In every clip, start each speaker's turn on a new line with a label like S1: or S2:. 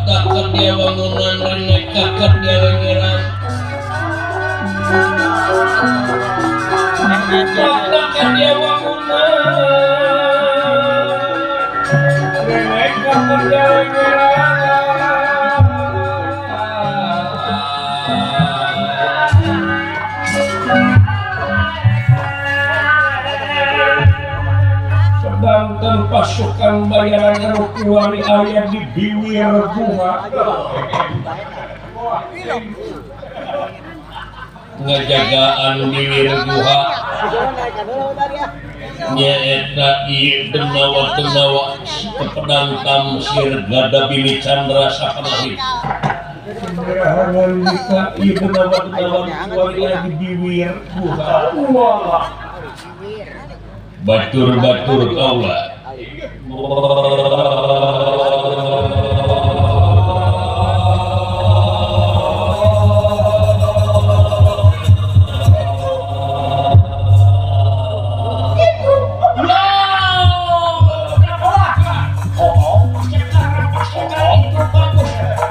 S1: takut dia bangunan renek kakak dia lengeran takut dia bangunan renek kakak dia lengeran sedangkan pasukan bayaran Rukiwali ayat di Biwir Bunga ngajagaan Biwir Bunga nyaeta ieu denawa-denawa pedang tamsir gada bini Chandra sakanahi rahangan nika ieu denawa-denawa Rukiwali ayat di Biwir Bunga batur-batur kaula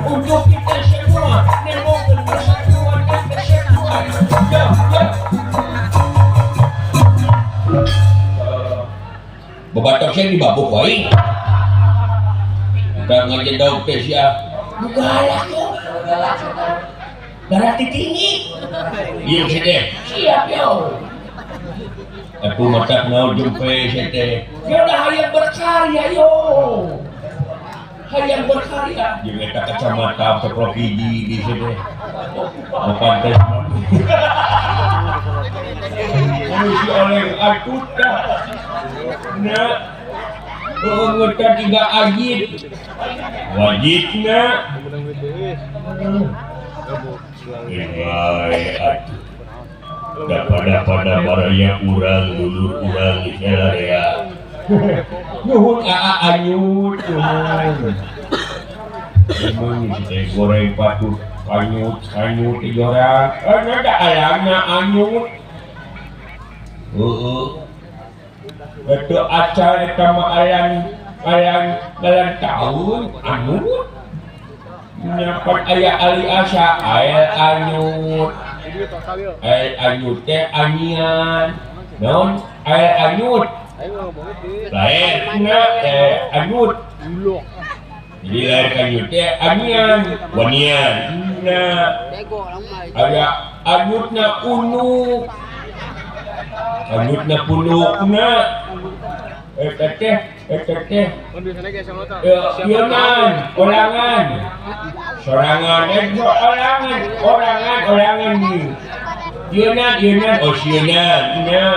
S1: untuk kita semua membangun persatuan dan kesatuan babatok saya di babuk wae udah ngajen daun tes ya galak yo darah tinggi iya sih deh siap yo aku matak mau jumpa sih deh ya udah hayang berkarya yo hayang berkarya jeung eta kacamata provinsi di sini bukan tes si oleh akut dah na ngeta tiga ajit wajibna pada baraya urang dulur urang ya nuhun anyut emang si goreng patut anyut orang ada alangna anyut itu acara eta mah ayan tahun anyut nyapat aya ali asa aya anyut teh anian naon aya anyut lain na anyut jadi lain anyut teh anian wanian na aya anyutna unuk anyutna punukna eta teh Yonan, orangan sorangan nih Yonan oh si Yonan nya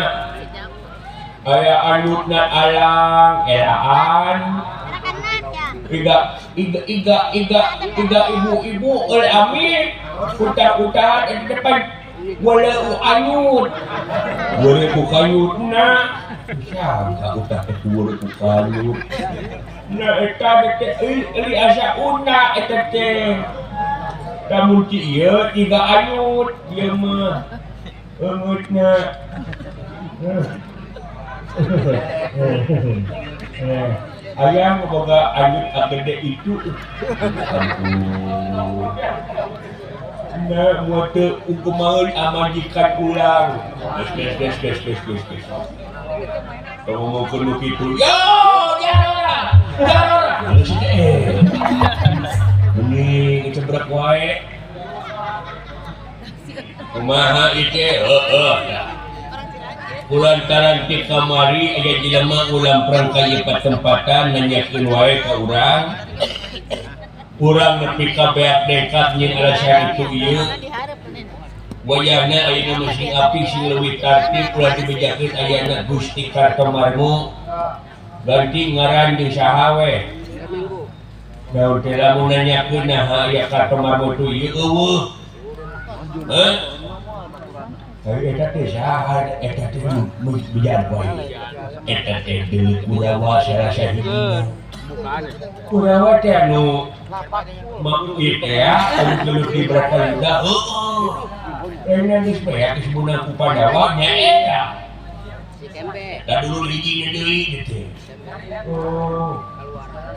S1: aya anutna alang eraan iga ibu-ibu oleh amin utar di depan wala anyut wala ku kayutna sangka utak ketua ku kayut na eta teh li asa una eta teh namun ci ieu tiga anyut ieu mah eungutna ayam boga anyut agede itu nah muat ukumaul amajikan ulang guys kamu mau keluk itu yo jarora ini kita berak wae kumaha ite kulantaran ti kamari aya jelema ulang perang kaya tempatan nanyakeun wae ka urang nepi ka beak dekat nyeun alasan itu ieu wayahna ayeuna meusing api sing leuwih tartib ulah dibejakeun ayana Gusti Kartomarmo ganti ngaran jeung saha we daun teh lamun nanyakeun naha aya Kartomarmo tu ieu eueuh eta teh saha eta teh bejan wae eta teh deui Kurawa sarasa hidupna Kurawa teh anu maui teh ya anu geuleuh di Bratayuda ini geus beak geus meunang ku Pandawa nya eta si Kembe da dulu hiji deui gitu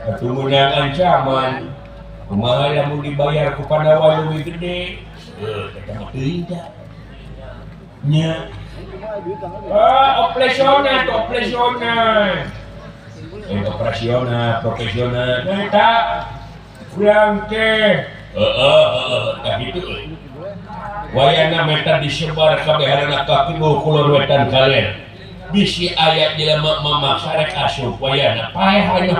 S1: atuh meunang ancaman kumaha lamun dibayar ku Pandawa leuwih gede eta mah teuing tah nya operasional profesional eta urang teh tah kitu wayana meta disebar kabeharana ka kidul kulon wetan kalen bisi aya jelema mamaksa rek asup wayana paehan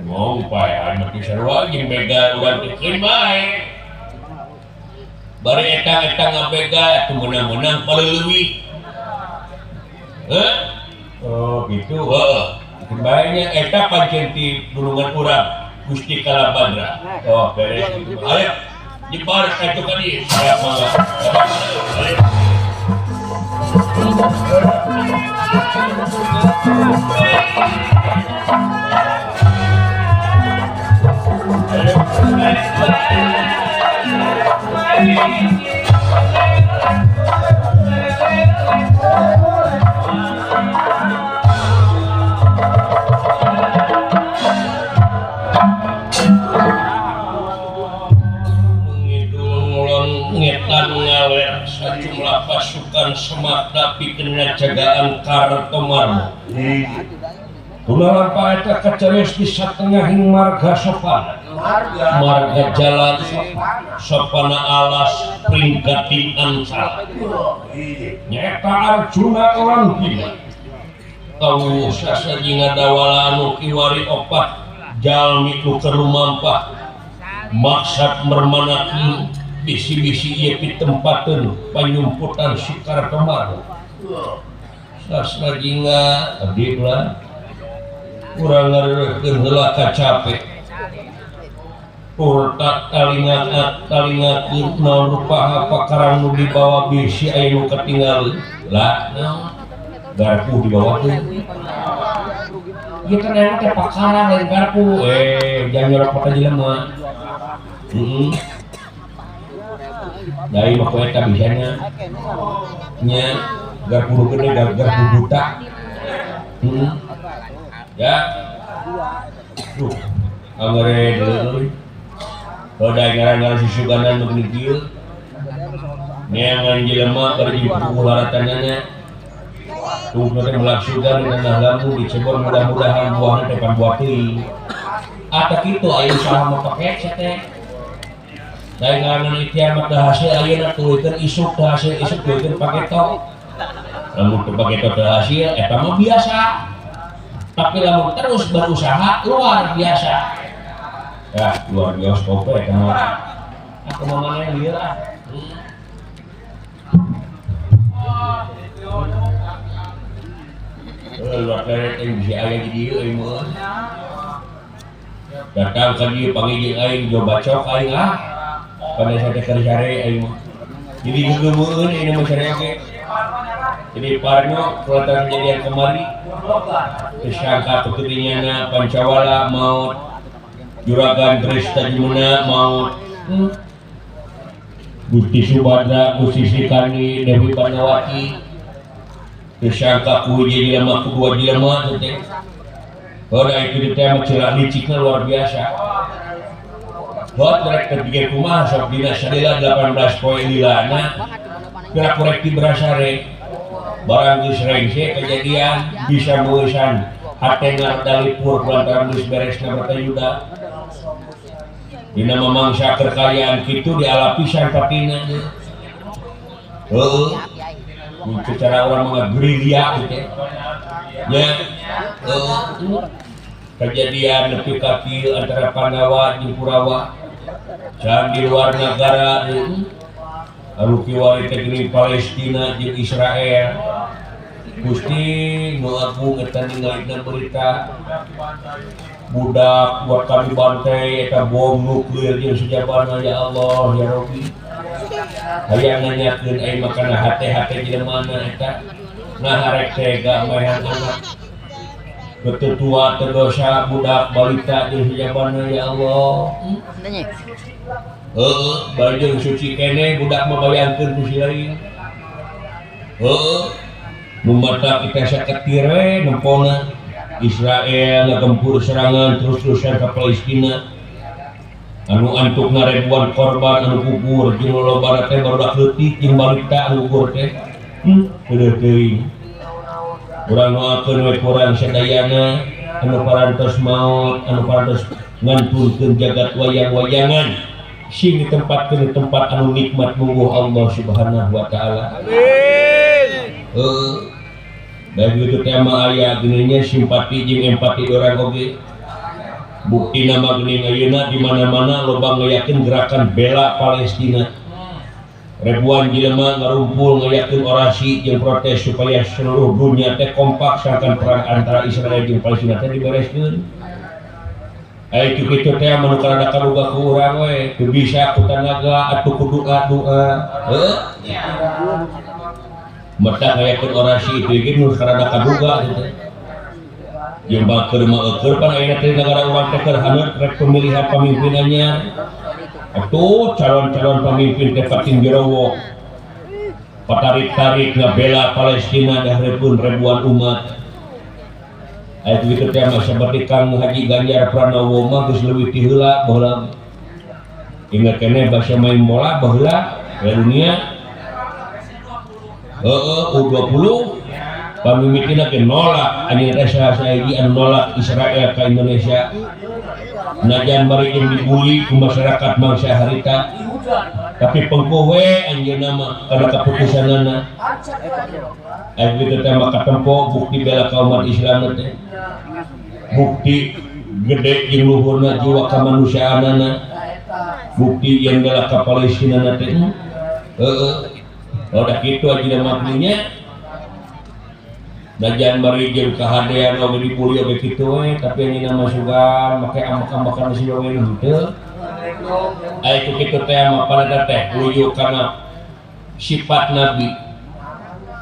S1: mau paehan mah sarua jeung bega urang teh keun bae bari etang-etang ngabega atuh menang-menang paleuwih oh gitu kebayanya eta pancen ti dulungan urang Gusti Kalabandra oh beres gitu ayo nyebar ka itu ka dieu saya mangga ayo ngetan ngaler sejumlah pasukan semak tapi kena jagaan Kartomarmo kunaon paeta kacareus di satengahing marga sopana marga jalan sopana alas pringgating ansal nyaeta Arjuna orang gila kau sasajinga dawala anu kiwari opat jalmi tu kerumampah maksad mermanaki bisi-bisi ieu pitempateun panyumputan si Kartomarmo sasajinga abdi lah urang ngareurekeun heula ka capek urtak talingakeun naon rupaha pakarang nu dibawa bisi aya nu katinggal lah garpu dibawa teh ieu kan aya teh pakarang lain garpu jangan nyorok mata jelema dari mah eta bisanya nya garpu gede garpu buta ya tuh angere deuleuy roda ngaran-ngaran sisuganan nu geuning kieu neangan jelema keur jipu haratanana tuh teh melaksugan dengan lamu dicebor mudah-mudahan buahna teh pan buah teuing ata kitu aya usaha mapake teh daeng ngaran ikhtiar mah teu hasil ayeuna tuluykeun isuk teu hasil isuk tuluykeun paketo lamun teu paketo teu hasil eta mah biasa tapi lamun terus berusaha luar biasa ya luar bioskop eta mah aku mah mana lieu lah luar keret yang bisa aya di dieu euy meuh datang ka dieu pangijing aing jo bacok aing pada saya kerjare aing jadi geumeueun ini mah sareke jadi parno kelihatan kejadian kemari tersangka pekeringana Pancawala maut Juragan Tristajumuna maut Gusti Subadra Gusti Srikandi Dewi Panawati tersangka kuhiji jelema kedua jelema teh ora itu teh mah celah licikna luar biasa buat mereka pikir kumaha sok dina sadela 18 poe lilana gerak korek dibrasare barang geus rengse kejadian bisa meusan hate ngadalipur lantaran geus beresna bertayuda dina mamangsa kekayaan kitu dialapisan patina heueuh secara orang mengagerilya gitu ya kejadian nepi ka kieu antara Pandawa jeung Kurawa can di luar negara anu kiwari teh geuning Palestina jeung Israel Gusti nu agung eta ningalina berita budak buat kami bantai eta bom nuklir jeung sejabana ya Allah ya Rabbi hayang nanyakeun aing makana hate-hate jelema eta ngaharek tega maehan anak ketua terdosa budak balita jeung sejabana ya Allah bari suci kene budak mah bayangkeun ku si lain nu mata kita saketir we nempona Israel ngagempur serangan terus-terusan ke Palestina anu antuk ribuan korban anu gugur jeung loba teh barudak leutik jeung balita anu gugur teh bener teuing urang doakeun we kurang sadayana anu parantos maot anu parantos ngantunkeun jagat wayang-wayangan sing ditempatkeun di tempat anu nikmat mungguh Allah Subhanahu wa taala. Amin. Bagi itu tema aya geuninnya simpati jeung empati dorang oge. Bukti nama geuning ayeuna di mana-mana loba ngayakeun gerakan bela Palestina. Ribuan jelema ngarumpul ngayakeun orasi jeung protes supaya seluruh dunia teh kompak sangkan perang antara Israel jeung Palestina teh dibereskeun. Aya kitu teh manu karada kaduga ku urang we, teu bisa ku tanaga atuh kudu doa. Mata ngayakeun orasi itu ge nu karada kaduga gitu. Jeung bakeur meukeur pan ayeuna teh negara urang teh keur haneut rek pemilihan pamimpin anyar. Atuh calon-calon pemimpin teh pating jerowo. Patarik-tarik ngabela Palestina dahareupun ribuan umat. Aya kitu teh mah saperti Kang Haji Ganjar Pranowo mah geus leuwih ti heula baheula. Ingat keneh basa main bola baheula dunia. U20 pamimpinna ke nolak anjeun rasa saeji anu nolak Israel ka Indonesia najan bari jeung dibuli ku masyarakat bangsa harita tapi pengkuh we anjeunna mah kana kaputusanna aya kitu teh mah katempo bukti bela ka umat Islam teh bukti gede jeung luhurna jiwa kamanusiaanana bukti yang bela ka Palestina teh udah gitu aja maknanya najan bari jeung kahadean oge dipuli oge kitu we tapi ini nama sugan make ambak-ambakan si we henteu aya kitu teh mah pada teh luyu kana sifat nabi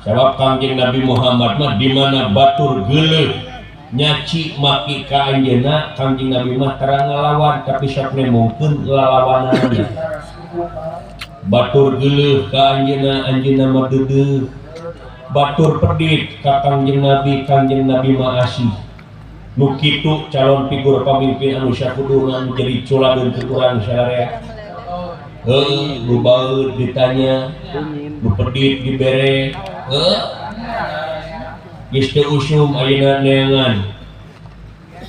S1: sabab Kangjeng Nabi Muhammad mah di mana batur geuleuh nyaci maki ka anjeunna Kangjeng Nabi mah tara ngalawan tapi sok nemongkeun lalawananna batur geuleuh ka anjeunna mah deudeuh batur pedit ka Kangjeng Nabi mah asih nu kitu calon figur pamimpin anu sakuduna menjadi culadeun teu urang sadaya nu baeud ditanya nu pedit dibere geus teu usum ayeuna neangan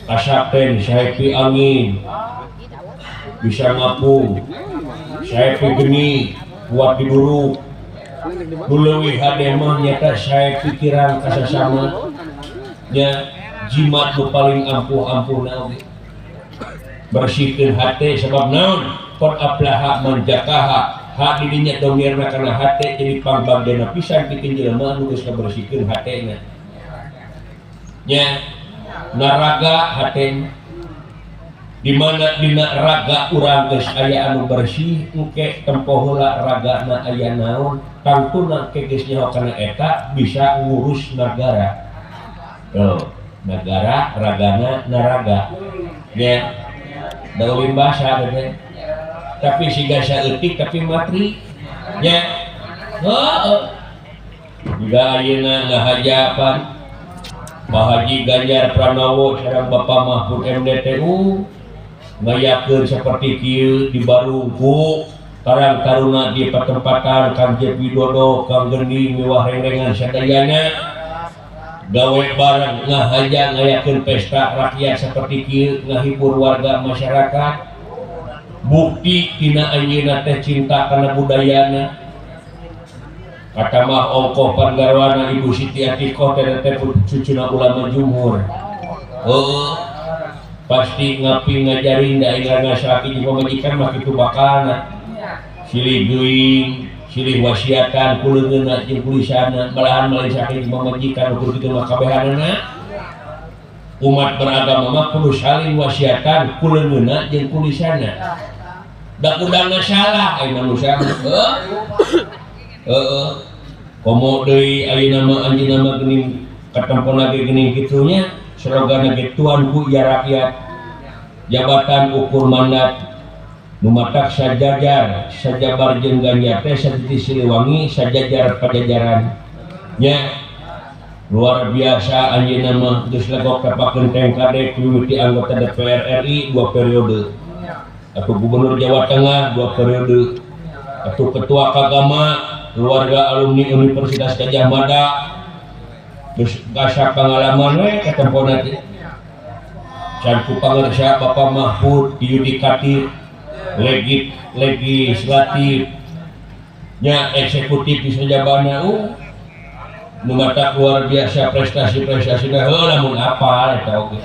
S1: kasapten saepi angin bisa ngapung saya geni kuat diburu leuwih hade mah nyata saya pikiran kasasama nya jimat nu paling ampuh-ampuhna oge bersihkeun hate sabab naon qad aflaha man zakaha hak di dinya dongirna kana hate jadi pangbagdena pisan pikeun jelema nu geus ngabersihkeun hatena nya naraga hatena di mana dina raga urang geus aya anu bersih engke tempo heula ragana aya naon tangtuna ke geus nyaho kana eta bisa ngurus nagara. Nagara ragana naraga nya daulin bahasa teh tapi siga saeutik tapi matri nya juga ayeuna ngahajapan Pak Haji Ganjar Pranowo sareng Bapak Mahfud MD TU ngayakeun saperti kieu di Barungku Karang Taruna di pertempatan Kang Jep Widodo Kang Gening mewah rengrengan sadayana gawe bareng ngahaja ngayakeun pesta rakyat seperti kieu ngahibur warga masyarakat bukti tina ayeuna teh cinta kana budayana kata mah ongkoh pangarwana Ibu Siti Atikoh teh cucuna ulama jumhur pasti ngapi ngajarin da ingat ngasaki di pemajikan mah kitu bakalna silih geuing silih wasiatan kuleungeunna jeung kulisana malahan mali saking pemajikan ukur kitu mah kabehanana umat beragama mah kudu saling wasiatan kuleungeunna jeung kulisana da kudangna salah ai manusia komo deui ayeuna mah anjeunna mah geuning katempona ge geuning kitunya slogan ge tuanku ya rakyat jabatan ukur mandat numatak sajajar sajabar jeung Ganjar teh satiti Siliwangi sajajar pajajaran nya luar biasa anjeunna mah geus legok tepakeun TMKD mimiti anggota DPR RI 2 periode atau gubernur Jawa Tengah 2 periode atau ketua Kagama keluarga alumni Universitas Gadjah Mada geus gasak pengalaman we katempona teh can ku pangarsa Bapak Mahfud yudikatif legislatif nya eksekutif di sajabana nu mata luar biasa prestasi-prestasina lamun apa eta oge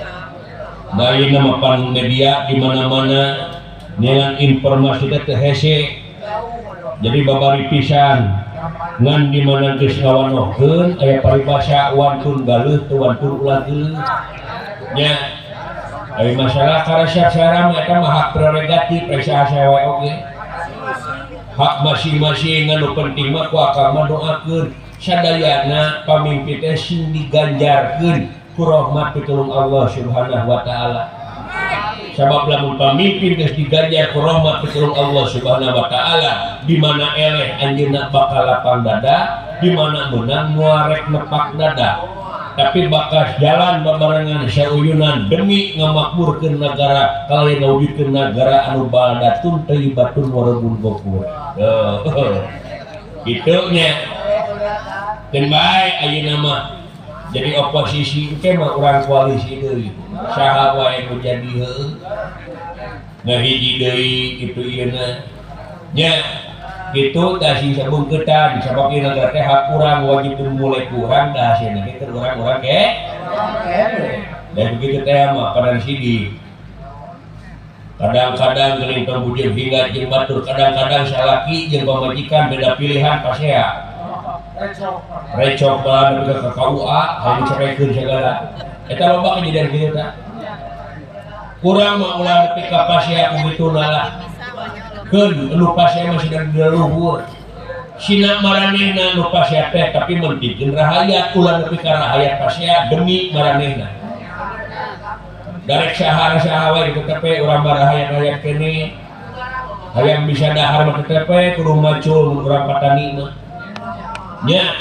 S1: bayi nama pan media di mana-mana dengan informasi teh hese jadi babari pisan ngan di mana geus ngawanohkeun aya paribasa wantun galeuh teu wantun ulah geuleuh nya aya masalah karasa saram eta mah hak prerogatif saha wae oge hak masing-masing anu penting mah ku akang mah doakeun sadayana pamimpin teh sing diganjarkeun ku rahmat pitulung Allah Subhanahu wa taala. Sabab lamun pamimpin geus diganjar ku rahmat pitulung Allah Subhanahu wa taala, di mana eleh anjeunna bakal lapang dada, di mana meunang muarek nepak dada. Tapi bakas jalan babarengan sauyunan demi ngamakmurkeun nagara kalayan ngawujudkeun nagara anu baldatun thayyibatun warabun ghafur. Kitu nya. Dan baik ayeuna mah jadi oposisi teh mah urang koalisi deui saha wae nu jadi heueuh ngahiji deui kitu ieuna nya kitu tah sing sabungkeutan sabab ieu nagara teh hak urang wajib mulai kurang dah hasilna ge keur urang-urang ge dan begitu teh mah padan sidi kadang-kadang geuning pembujeur hingga jeung batur kadang-kadang salaki jeung pamajikan beda pilihan pasea recok bahan ke KUA hanya cerekeun segala eta loba kejadian kitu tah kurang mah ulah nepi ka pasea kubituna lah keun nu pasea masih dari luhur sina maranehna nu pasea teh tapi mentikeun rahayat ulah nepi ka rahayat pasea demi maranehna darek saha wae di KTP urang barahayat-hayat kene hayang bisa dahar mah KTP kudu macul urang patani mah nya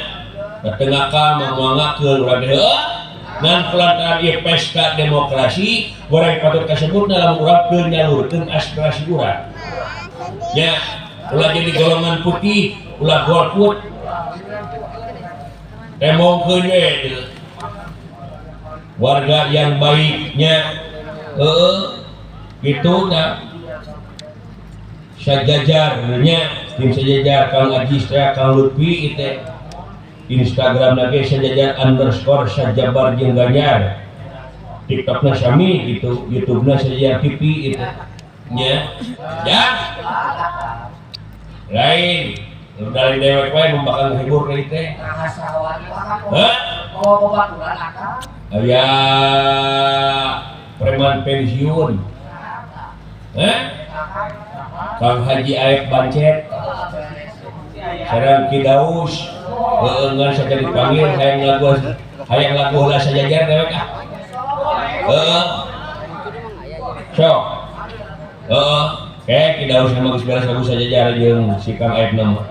S1: tengah ka manguangakeun urang teh ngan pelantaran ieu pesta demokrasi goreng patut kasebutna lamun urang teu nyalurkeun aspirasi urang nya ulah jadi golongan putih ulah golput temongkeun we warga yang baiknya gitu dah sajajarnya tim sajajar Kang Ajis teh Kang Lutfi itu Instagram lagi sajajar _ sajabar jeung Ganjar TikToknya sami gitu YouTube-na sajajar TV itu nya ya lain dari dewek wae bakal ngehibur deui teh aya preman pensiun Kang Haji Aep Bancet sareng Ki Daus ngan saja dipanggil hayang lagu heula sajajar dewek sok Ki Daus mah geus beres lagu sajajar jeung si Kang Aep nama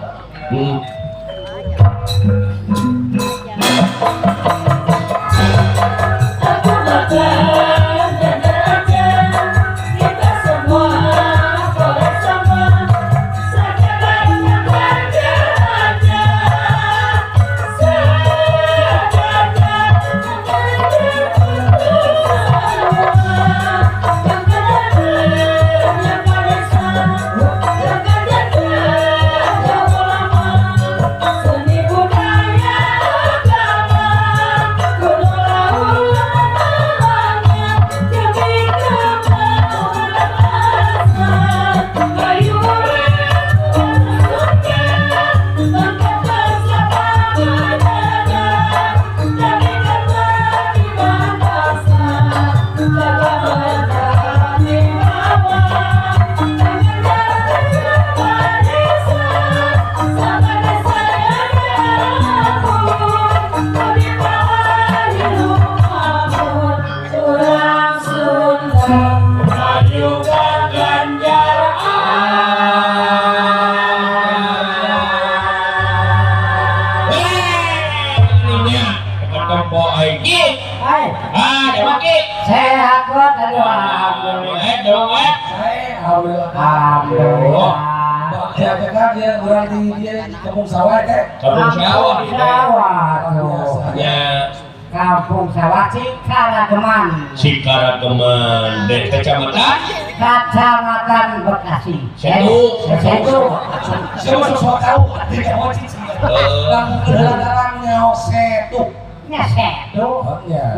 S1: sawah wae.
S2: Alhamdulillah. Jaga kan dia orang di kampung sawah teh.
S1: Kampung sawah di
S2: Ya.
S3: Kampung sawah Cikarageman.
S1: Cikarageman dari
S3: Kecamatan Bekasi.
S1: Setu.
S2: Siapa tahu tidak mau cici. Kampung kedatangan nyawa Setu.
S3: Nya Setu.
S2: Ya.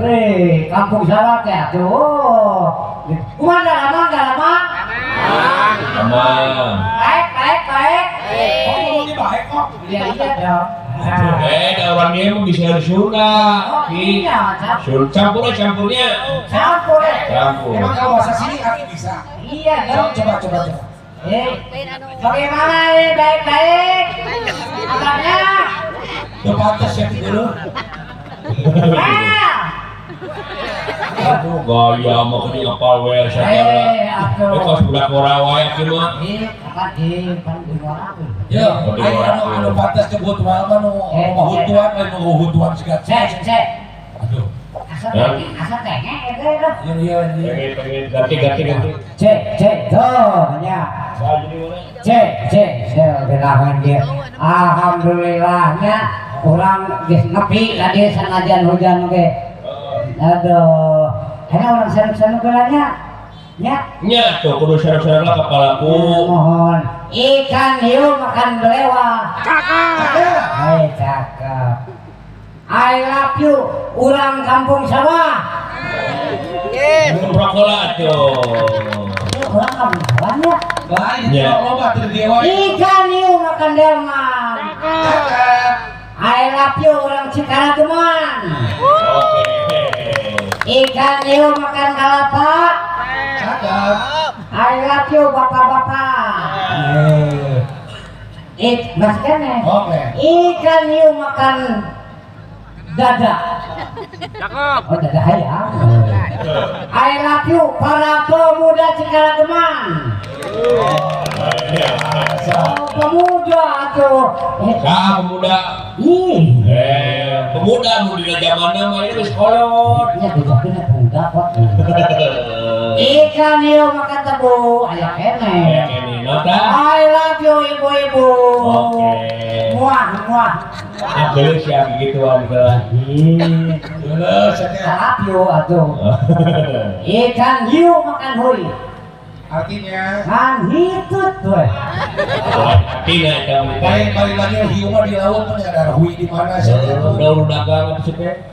S3: Kampung sawah teh tuh. Kumaha lama?
S1: Aman.
S3: Baik.
S2: Oh, ini baik kok.
S3: Iya dong.
S1: Orang dia mah bisa disunat.
S3: Iya,
S1: Campurnya.
S3: campur.
S2: Emang kalau bahasa sini aku bisa.
S3: Iya dong.
S2: Coba.
S3: Bagaimana nih baik? Abangnya?
S2: Ya pantas ya dulu.
S1: Aduh, gaya mah kini ngapal we sagala. Kos budak Korawa ya kieu mah.
S2: Ya, anu pantas disebut mah nu hutuan sigat. Aduh.
S3: Asa tenge itu.
S2: Iya.
S1: Pengen ganti.
S3: Cek tuh nya. Cek belahan dia. Alhamdulillahnya orang geus nepi tadi sanajan hujan ge. Aduh, orang sana gelanya.
S1: Nya tuh kudu sareng-sareng lah kepalaku.
S3: Mohon. Ikan hiu makan belewah. Cakep. I love you, urang kampung sawah.
S1: Brokola tuh.
S3: Urang kampung sawahnya.
S2: Banyak loba teu dewa.
S3: Ikan hiu makan delman. I love you, urang Cikarageman.
S1: Oke.
S3: Ikan hiu makan kelapa.
S2: Cakep.
S3: I love you, bapak-bapak. Mas kene.
S2: Oke.
S3: Ikan hiu makan dada. Cakep. Oh, dada ayam. I love you, para pemuda Cikarageman. Pemuda tuh.
S1: Pemuda. Pemuda di zamanna mah ini geus kolot.
S3: Ya bedakeun pemuda kok. Ikan hiu makan tebu, aya kene. I love you ibu-ibu.
S1: Oke.
S3: Muah.
S1: Geus ya gituan geus.
S2: Geus
S3: I love you atuh. Ikan hiu makan hoi.
S2: Artinya
S3: Kan hitut we.
S1: Artinya
S2: balik lagi hiu mah di laut kan ada hui di mana sih?
S1: udah dagang apa sih teh?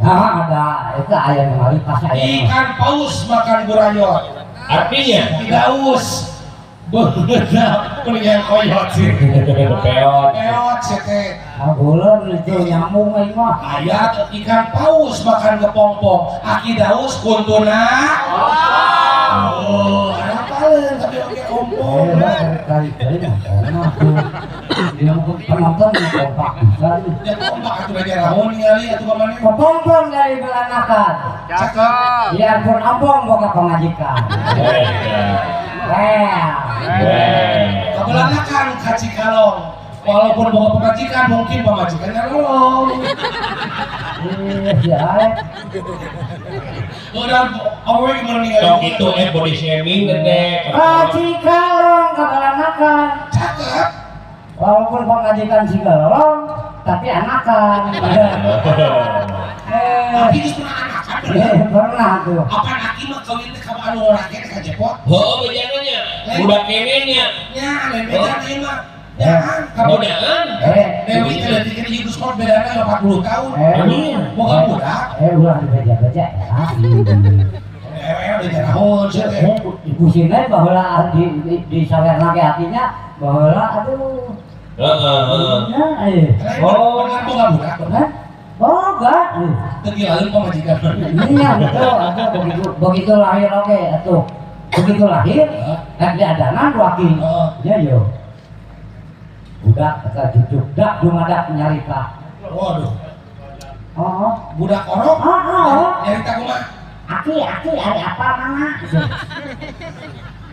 S3: Ada itu ayam kemarin pas ayam.
S2: Ikan paus makan gurayot.
S1: Artinya
S2: Daus. Bener, kuliah koyot sih.
S1: peot.
S2: Peot sih teh.
S3: Bulan itu nyambung aja mah.
S2: Ayat ikan paus makan kepompong. Aki daus kuntuna. Oh, anak paling tapi oke ompong.
S3: Kali-kali mah dia penonton kompak bisa.
S2: Dia kompak atuh lagi rahon ningali atuh kemana?
S3: Kepompong dari belanakan.
S2: Cakep.
S3: Biarpun ompong boga pengajikan.
S2: Kebelanakan kaci kalong. Walaupun boga pemajikan mungkin pemajikannya nolong.
S3: Iya.
S2: Udah awe gimana nih
S1: Tok itu body shaming teh.
S3: Kaci kalong kebelanakan.
S2: Cakep.
S3: Walaupun pengajikan si kalong, tapi anakan.
S2: Tapi itu pernah anak.
S3: Pernah tuh.
S2: Apa aki mah kawin teh ka anu rakyat ka jepot?
S1: Heuh bejananya. Budak kenenya.
S2: Ya, lain beda ieu mah. Jangan kamu
S1: Budaan.
S2: Dewi teh leutik di hidup sport bedana 40 tahun. Boga budak.
S3: Ulah dibeja-beja ya.
S2: Udah jarahon sih teh.
S3: Pusingnya bahwa di sawer lagi hatinya bahwa aduh.
S2: Oh, benar boga budak.
S3: Boga.
S2: Tegilaeun pamajikan.
S3: Iya betul. Begitu lahir oke atuh. Begitu lahir, di adanan waki. Ya yo. Budak kata cucuk, dak dumadak nyarita.
S2: Waduh.
S3: Oh,
S2: Budak orok. Nyarita kumaha?
S3: Aki, ada apa mana?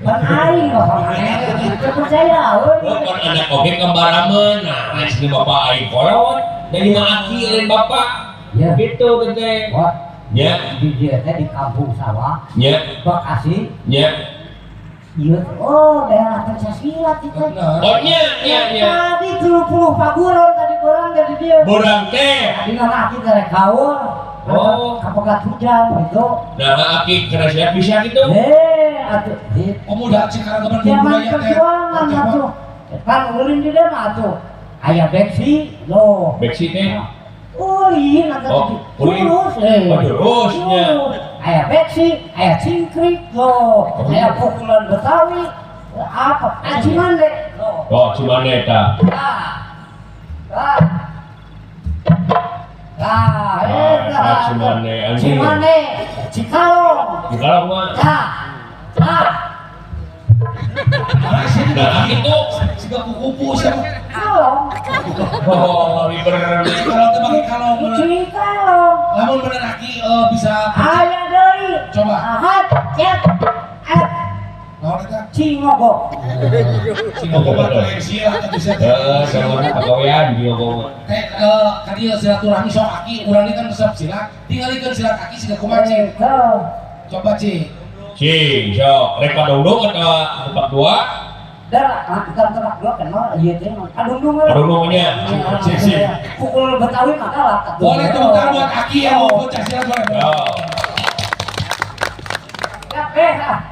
S3: Aing kok mana? Itu percaya,
S1: Bukan anak oke kembaraman. Nah, asli bapak aing kolot. Dari mah aki lain bapak.
S3: Ya.
S1: Gitu teh.
S3: Wah,
S1: Nya,
S3: di dia teh di kampung sawah,
S1: nya,
S3: Bekasi,
S1: nya.
S3: Iya, oh daerah Pancasila itu.
S2: Bener.
S1: Oh nya.
S3: Tadi 30 paguron tadi orang dari dia.
S1: Borang teh.
S3: Tadi nama aki dari kaul.
S1: Oh.
S3: Kapokat hujan gitu.
S1: Nah, aki kena siap bisa gitu.
S3: Atuh,
S2: Pemuda sekarang
S3: zaman
S2: budaya teh.
S3: perjuangan atuh. Kan ulin di dia mah atuh. Aya beksi, loh.
S1: Beksi teh.
S3: Ulin atau
S1: Oh, ulin.
S3: jurus,
S1: Oh, jurusnya.
S3: Aya beksi, aya cingkrik, loh. Aya pukulan Betawi. Apa? Aji mande, loh.
S1: Oh, cuma neta. Cimane, anjing.
S3: Cimane, Cikalong.
S1: Cikalong mah. Nah, itu.
S2: Siga kuku siapa?
S3: Kalong.
S1: Oh, liber.
S2: Kalau teh bagi kalau
S3: Cikalong.
S2: lamun bener aki bisa
S3: Aya deui.
S2: Coba.
S3: Ahat, cek.
S2: naon eta?
S3: Cingogok.
S2: Si Mogoba Malaysia atau bisa
S1: Sama pegawaian di Yogo.
S2: teh ka dieu silaturahmi sok aki urang ieu kan resep silat tinggalikeun silat aki siga kumaha Ci? Coba Ci.
S1: Cing, sok. Rek padudung atau tempat dua?
S3: Dah, kita terak dua kenal ieu teh mah. Adung-dung.
S1: Padudungnya.
S2: Cing.
S3: Pukul Betawi mah kalah.
S2: Boleh tepuk tangan buat aki yang mau bocah silat boleh.
S1: Oh.
S3: Ya,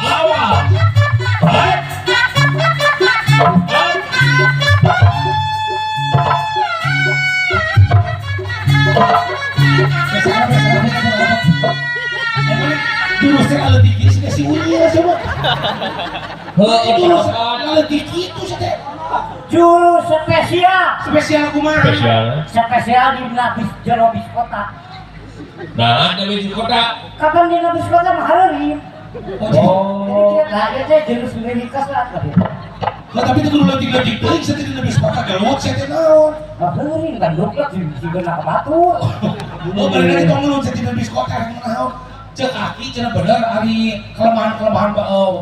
S1: Awal. Baik.
S2: Jurus teh kalau dikit sih kasih ulia coba. Jurus kalau dikit itu sih teh.
S3: jurus spesial.
S2: Spesial kumaha?
S1: Spesial.
S3: Spesial di Nabis Jerobis Kota.
S1: Nah, ada di kota.
S3: Kapan di Nabis Kota mah hari.
S1: Oh.
S3: Jadi kita teh jurus milikas lah.
S2: Lah tapi itu kudu leutik-leutik teuing saeutik lebih sepakat gelut saya teh naon.
S3: Heuring kan dokter si benak batu.
S2: Oh, bener itu ngelut saeutik lebih sepakat naon. Cek aki cenah bener ari kelemahan-kelemahan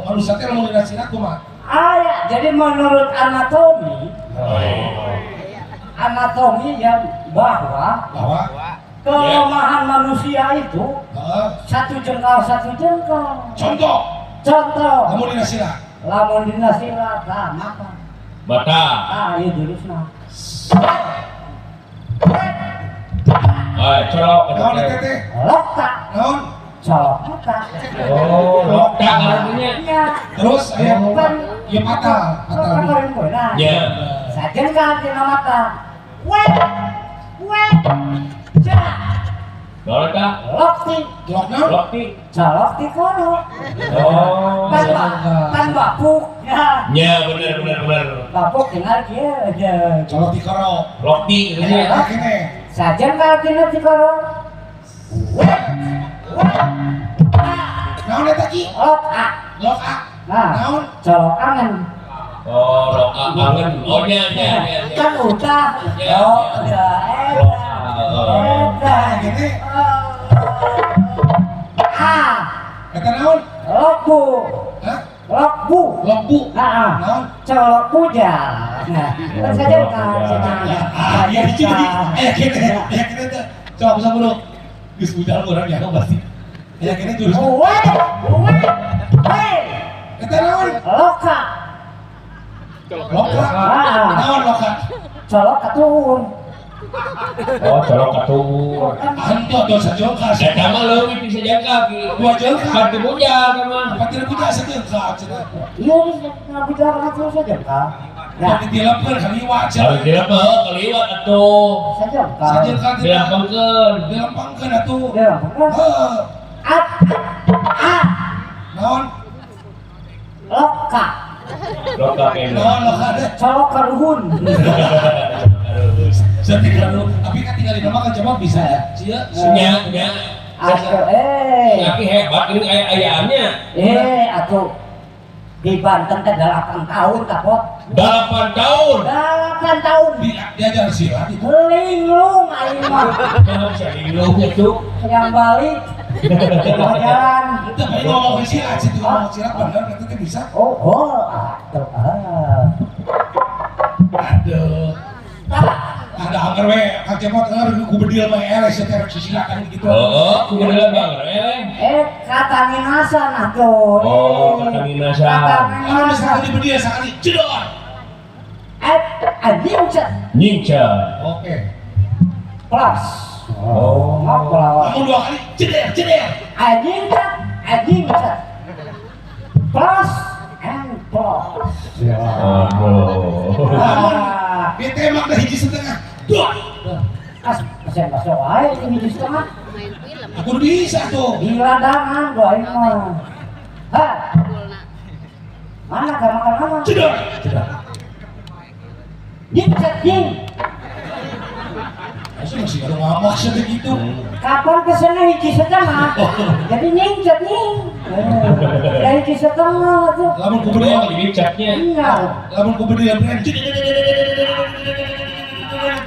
S2: manusia teh lamun dina silat kumaha?
S3: Aya, jadi menurut anatomi yang bahwa
S2: Bahwa
S3: kelemahan manusia itu satu jengkal.
S2: contoh
S3: Contoh,
S2: lamun dina silat
S3: lamun dina silat, mata.
S1: Mata.
S3: Iya jurusna.
S1: Colok.
S2: naon eta teh?
S3: Lokta,
S2: Naon?
S3: colok mata.
S1: Oh, lokta artinya.
S3: Ya,
S2: Terus aya
S3: Pan,
S2: ieu patal
S3: kemarin gue nah.
S1: Ya.
S3: Sajengkal dina mata. Wet, cak,
S1: Naon eta?
S3: lokti,
S2: Lok naon?
S1: Lokti.
S3: colok di kono.
S1: Oh.
S3: Kan bapuk, ya.
S1: Ya, bener.
S3: Bapuk tinggal dia aja.
S2: Kalau di karo.
S1: Lokti gitu ya.
S2: Kene.
S3: Sajengkal dina di kono. Wet,
S2: Naon eta ki?
S3: lok a.
S2: Lok a.
S3: Nah,
S2: Naon?
S3: colok angen.
S1: Oh, loka kangen. Oh, ya.
S3: Kan udah.
S1: Ya.
S3: Oh, udah. Edan.
S2: Kene. Eta naon?
S3: Lokbu.
S2: Hah?
S3: Lokbu.
S2: Lok bu.
S3: Nah,
S2: Naon?
S3: colok pujal. Nah, kan sajengkal.
S2: Iya dikit. Kene teh. Coba bisa dulu. Geus budal urang ya pasti. Ya kene jurus.
S3: Hei,
S2: Eta naon?
S3: loka.
S2: Loka. Naon loka?
S3: Colok katun.
S1: Oh, colok katur.
S2: Anto dosa jongkar.
S1: Eta mah leuwih bisa jangka ki.
S2: Dua jongkar.
S1: Pati bujal mah.
S2: Apa tidak punya sajengkar cenah?
S3: Iya, ngapu jalan katun sajengkal. Nah,
S2: Jadi dilepkeun kaliwat
S1: Harus
S2: cenah.
S1: kira mah kaliwat atuh.
S3: sajengkal.
S2: Sajengkar tidak.
S1: Dilampangkeun.
S2: Dilampangkeun atuh.
S3: Ya, bukan.
S2: Heuh. Naon?
S3: Loka.
S1: Loka kene.
S2: Naon loka deh.
S3: Colok karuhun.
S2: Setinggal lu. Tapi kan tinggal di nama kan coba bisa ya. Cia.
S1: Nya.
S3: Atuh,
S1: Laki hebat ini ayaannya.
S3: atuh di Banten teh 8 tahun kapot.
S1: 8 tahun.
S3: 8 tahun.
S2: Diajar silat itu.
S3: Linglung aing mah.
S1: Jangan bisa linglung itu.
S3: Yang balik mau jalan.
S2: Tapi ngomongin silat sih tuh ngomong silat bener itu kan bisa.
S3: Oh, atuh.
S2: Aduh. ada hanger we kacemot ku bedil mah eles teh sisilakan gitu.
S1: Ku beneran bang.
S3: Kata minasan atuh.
S1: Kata minasan.
S2: Kalau sekali bedil sekali jedor.
S1: Nyingcan.
S2: Oke.
S3: Plus. Ngapa?
S2: Kamu 2 kali jeder.
S3: Adincat. Plus and plus.
S2: Bete mak dah hiji setengah. Dua.
S3: Saya masuk aja ini hiji setengah.
S2: Aku bisa tuh.
S3: Di ladangan doain mah. Hah? Mana makan?
S2: Jedor.
S3: Jing.
S2: Masih ada ngamuk segitu.
S3: Kapan kesana hiji setengah? Jadi nyingcat nih. Dari hiji setengah tuh.
S2: Lamun ku bedil
S1: Nyingcatnya.
S3: Iya.
S2: lamun ku bedil brand.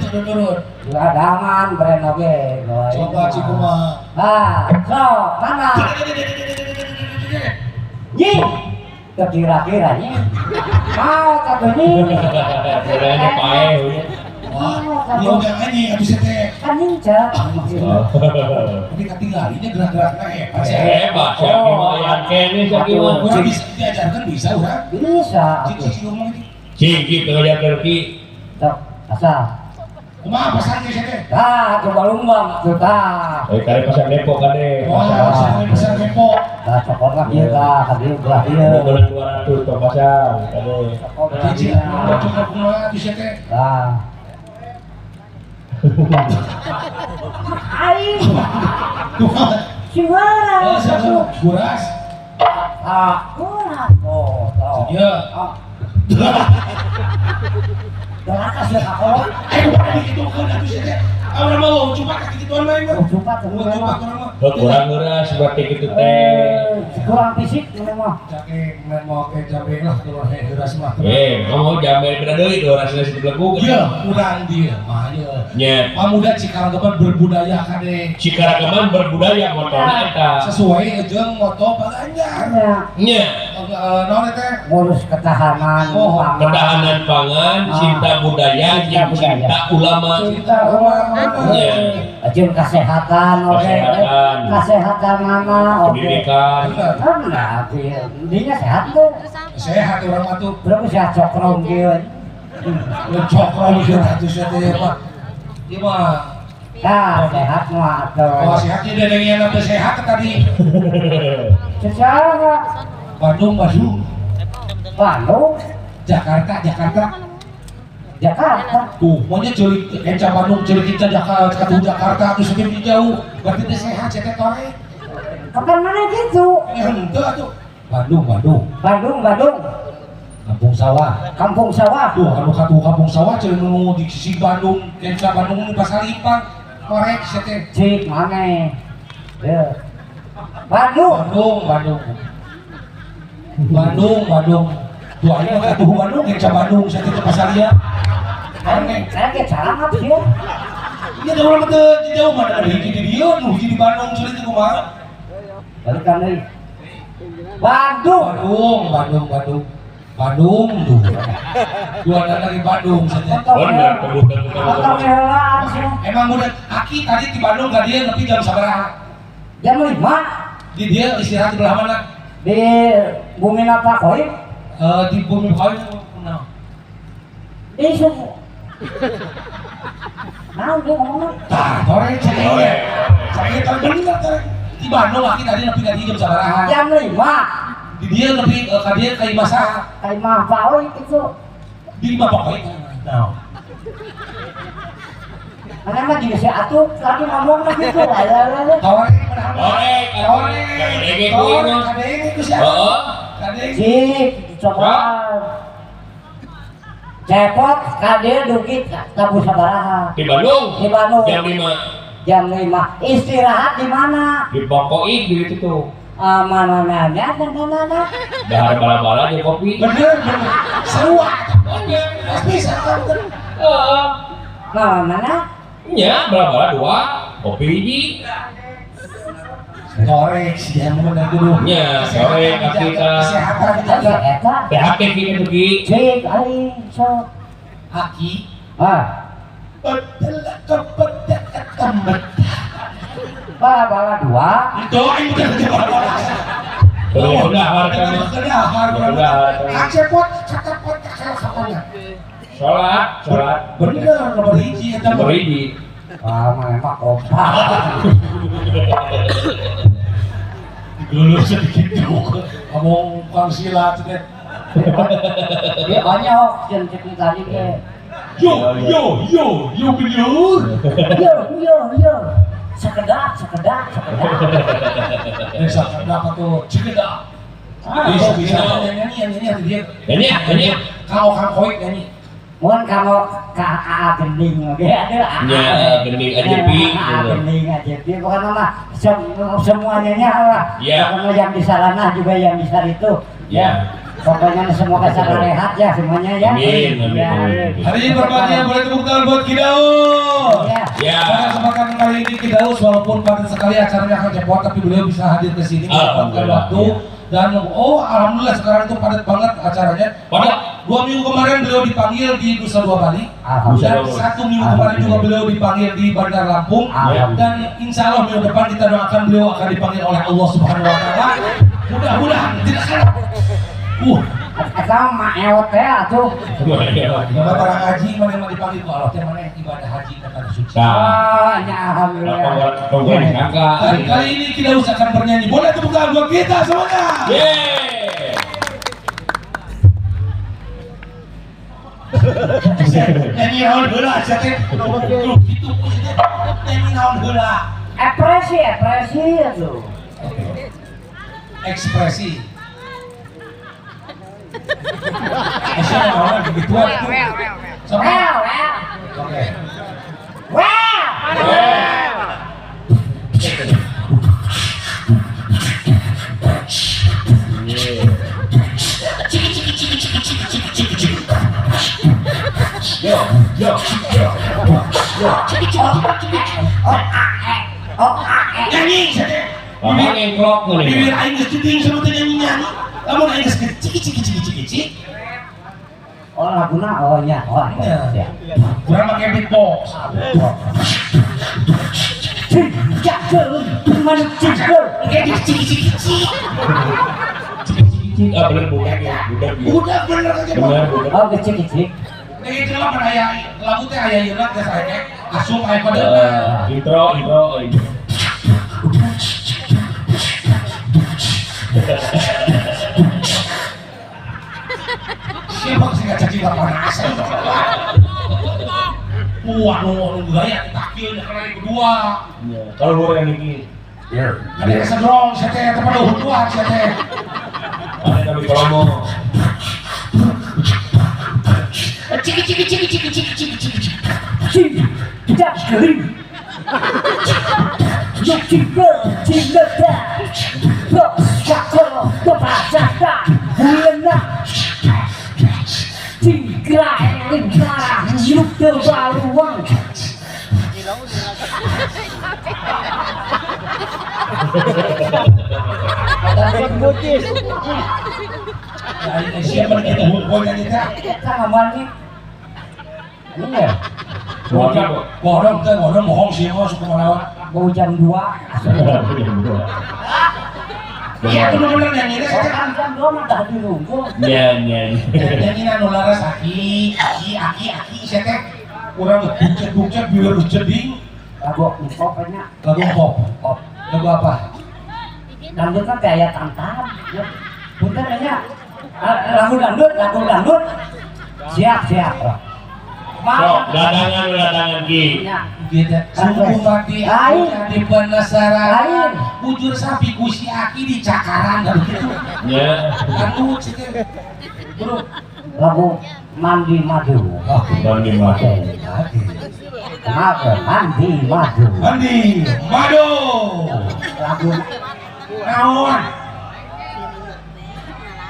S2: Turun.
S3: Ladangan brand oke.
S2: Coba Cikuma.
S3: So, mana? Jing. Kira-kiranya. Satu nih.
S1: Kira-kira pae.
S2: Ya udah anjing habis teh.
S3: Kan nyingcat.
S2: Tapi ketinggalinya gerak-geraknya hebat sih.
S1: Hebat, siapa mau yang kene siapa mau.
S2: Kurang bisa diajarkan bisa urang.
S3: Bisa.
S2: Cici ngomong ini.
S1: Cingki penglihat terki.
S3: Tuh, asal.
S2: Kumaha pesannya sih teh?
S3: Coba lumbang tuh tah.
S1: Kare pasang Depok kade.
S2: Oh, besar kepo.
S3: Cokor lah dia tah, kadi belah dia.
S1: Bulan 200 tuh pasang kade.
S2: Cici ngomong cukup kumaha tuh sih teh?
S3: Aing,
S2: Kumaha?
S3: Cimara.
S2: Sama guras.
S3: Kurang. Tuh.
S2: Ya.
S3: Dolakas ya kakak.
S2: Bukan gitu kan atuh sih teh. Orang mau cuma kaki gituan main mah.
S3: Cepat
S2: Cuma orang mah.
S1: Kurang ngeras seperti gitu teh.
S3: Kurang fisik memang.
S2: Cake men mau ke cabe lah kalau geras mah.
S1: Kamu jambe beda deui 200 nasi belegu.
S2: Iya, kurang dia mah ya.
S1: Nya,
S2: Pemuda Cikarangkepan berbudaya kade.
S1: Cikarangkeman berbudaya motorna eta.
S2: Sesuai jeung moto Paganjar.
S1: Nya,
S2: Naon teh?
S3: Ngurus ketahanan.
S1: ketahanan pangan, cinta budaya, jeung cinta ulama.
S3: Cinta ulama.
S1: Nya,
S3: Jeung kesehatan, oke.
S1: Kesehatan.
S3: Kesehatan mana, oke.
S1: pendidikan.
S3: Enggak, dinya sehat tuh.
S2: Sehat orang mah tuh.
S3: Berapa sehat cokrong gitu.
S2: Cokro jeung atuh sih teh mah. Ieu mah
S3: Sehat mah
S2: oh
S3: tuh.
S2: sehat dia dengan yang teu sehat tadi.
S3: Secara
S2: Bandung.
S3: Bandung,
S2: Jakarta.
S3: Jakarta.
S2: Tuh, maunya culik kenca Bandung, culik kita Jakarta terus lebih jauh. Berarti teh sehat sih teh tore.
S3: Kapan mana gitu?
S2: Henteu atuh. Bandung.
S3: Bandung,
S2: Kampung Sawah.
S3: Tuh,
S2: Anu kampung sawah ceureun nu di sisi Bandung, kenca Bandung nu pasar Lipang. Korek sih teh.
S3: cik mana? Ya. Bandung.
S2: Tuh ayo mah katuh Bandung, kenca Bandung sih teh pasar lieu.
S3: Saya ke cara apa sih?
S2: Iya da urang teh di jauh mah ada hiji di dieu, nu hiji di Bandung sulit teh kumaha.
S3: Balikan deui. Bandung.
S2: Bandung tuh. Dua dari Bandung saja.
S1: Bener, kebutuhan.
S3: Atau mehelaan sih.
S2: Emang udah Aki tadi di Bandung ka dia nepi jam sabaraha?
S3: Jam 5
S2: Di dia istirahat di belah mana?
S3: di Bumi Napa Koi.
S2: Di Bumi Koi.
S3: Di sini. Nah, dia ngomong.
S2: Tah, tore cengeng. Saya tahu bener tore. Di Bandung Aki tadi nepi ka dia jam sabaraha?
S3: Jam 5.
S2: Di dia nepi ka dia ka imah
S3: Kayak mah Koi itu.
S2: di Imah Koi. Nah.
S3: Karena mah juga si Atuh tadi ngomong gitu.
S2: Tore benar.
S1: Tore
S2: Kadeng itu siapa?
S1: Heeh.
S2: Kadeng.
S3: Cik, coba. Cepot kadir dukit tabu sabaraha.
S1: Di Bandung.
S3: Di Bandung.
S1: Jam 5.
S3: Jam 5. Istirahat di mana?
S1: Di Pokoi gitu tuh.
S3: Mana?
S1: Dahar bala-bala di kopi.
S2: Bener. Sewa. Bisa kan?
S3: Mana?
S1: Nya, bala-bala 2, kopi hiji.
S2: Korek sih yang bener dulu.
S1: Nya, sore kita.
S2: Kesehatan
S3: Ada eta.
S1: THP gitu ki.
S3: Cik, aing sok.
S2: Aki. betul kebedak ketemet.
S3: Bala-bala dua.
S2: Itu aing udah jawab.
S1: Udah harganya.
S2: Udah. Kacepot, catapot, kacepotnya.
S1: Sholat.
S2: Bener, nomor hiji eta
S1: Nomor hiji.
S3: Memang kompak.
S2: Dulu sedikit dulu. Ngomong Kang Silat teh.
S3: Dia banyak yang cek tadi ke.
S2: Yo bener.
S3: Yo. Sekedap.
S2: Sekedap tuh cegedak. Bisa nyanyi dia.
S1: Nyanyi.
S2: Kang Koik nyanyi.
S3: Mohon kamu KA gending oke ada.
S1: Ya, gending aja ping.
S3: Gending aja ping bukan mah semuanya lah.
S1: Ya.
S3: Kalau yang di sarana juga yang di itu.
S1: Ya.
S3: Pokoknya semoga salah rehat ya semuanya ya.
S1: Amin.
S2: Hari ini berbahagia boleh tepuk tangan buat Kidaus.
S1: Ya.
S2: Pada kesempatan kali ini Kidaus walaupun padat sekali acaranya akan cepot tapi beliau bisa hadir ke sini menyempatkan waktu dan alhamdulillah sekarang itu padat banget acaranya. Pada 2 minggu kemarin beliau dipanggil di Nusa Dua Bali dan 1 minggu kemarin juga beliau dipanggil di Bandar Lampung dan insya Allah minggu depan kita doakan beliau akan dipanggil oleh Allah Subhanahu Wa Taala. Mudah-mudahan tidak salah.
S3: Sama ewot ya tuh.
S2: Ibadah barang haji mana dipanggil ku Allah teh mana ibadah haji kata suci.
S3: Ya alhamdulillah.
S2: Dan kali ini kita akan bernyanyi. Boleh tepuk tangan buat kita semuanya. Nyanyi naon heula asa teh. Gitu nyanyi naon heula.
S3: Ekspresi itu.
S2: Ekspresi. Esnya naon begituan itu.
S3: Well.
S2: Oke. Nyanyi saja. Bibir aing geus juting sama teh nyanyi. Lamun aing geus ciki.
S3: Oh laguna ya.
S2: Kurang pakai beatbox. Udah bener aja Pak.
S3: Oh kecil.
S2: Itu lah pada lagu teh aya ieu teh saya asup aya pada.
S1: Intro.
S2: Siapa sih nggak jadi panas? Nunggu gaya takil kali kedua.
S1: Kalau gue yang ini.
S2: Ada kesedrong, saya teh tepat kuat saya teh.
S1: Ada kami promo. Siapa kita hubungan kita?
S3: Kita ngomongin ini ya.
S2: Godong bohong sih mau suka melawan.
S3: Mau jam 2.
S2: Iya bener-bener yang ini saya
S3: Jam 2 mah dah dirunggu.
S1: Iya.
S2: yang ini anu laras aki saya teh kurang bucet biar jeding.
S3: Lagu pop nya.
S2: Lagu pop. Lagu apa?
S3: Dangdut kan kayak tantang. Punten nya. Lagu dangdut. Siap.
S1: Dadangan Ki.
S2: Gitu. Sungguh mati di penasaran. Bujur sapi kusi aki di cakaran gitu.
S1: Ya.
S2: Lagu cete. Bro.
S3: Lagu mandi madu.
S1: Mandi madu.
S3: Mandi madu. Lagu
S2: naon?